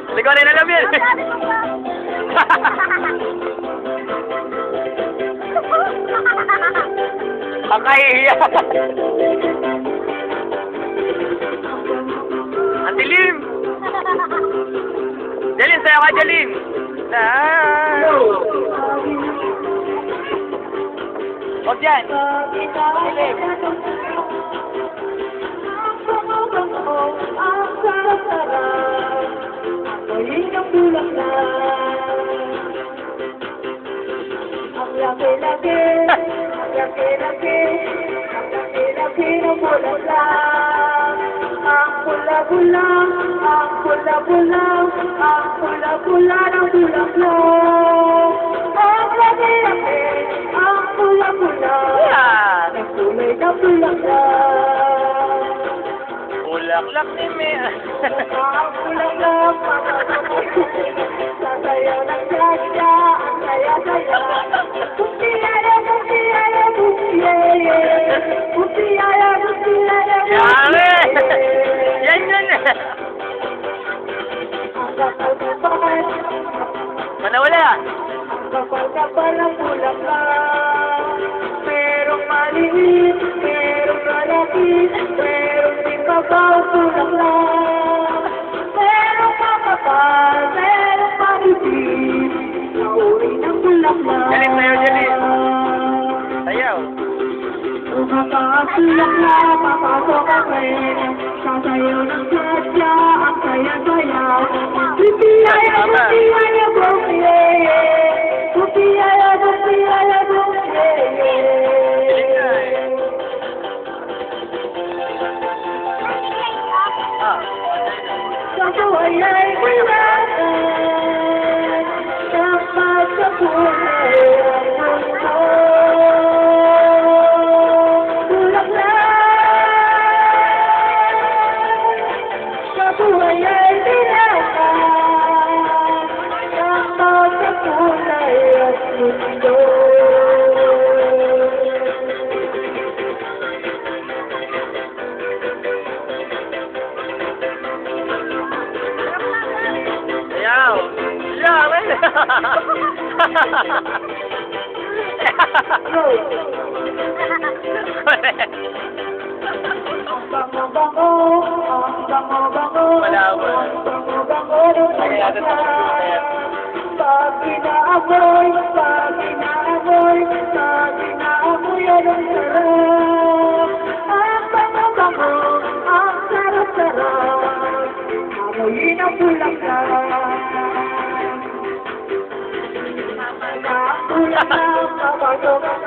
Hindi ko rin alam yan. Ang kahihiya. Ang dilim. Jalin, sayo ka, Jalin. O dyan. Dilim. Ang laki-laki ng bulaklak. Ang pula-pula ng bulaklak. Ang laki-laki, ang pula-pula, ang kulay ng bulaklak. Bulaklak ni Mea. Ang bulaklak, sasayaw ng saya, ang saya-saya. Yari! Yan yan! Manawala! Ang kapal-kapal ng bulaklak. Merong maliit, merong malaki, merong di babaw bulaklak. Merong makapal, merong malipit, na uri ng bulaklak. Jalin sa'yo, Jalin! Sayaw! Makakasulat na papasok ang rin. Sasayaw ng sadya, ang saya-saya. Bupiyaya, bupiyaya, bupiyaya. Bupiyaya, bupiyaya, bupiyaya. Sa buhay ay kailangan, dapat sa buhay ang mundo. Buhay ay kailangan, dapat sa kulay at mundo. Sayaw! Sayaw! Bango-bango, bango-bango, Malawan. bango-bango ng Kaya ito bulaklak. Pag inaamoy, pag inaamoy, pag inaamoy, anong sarap. Ang bango-bango, ang sarap-sarap, amoy ng bulaklak. Ang bulaklak, papasok ang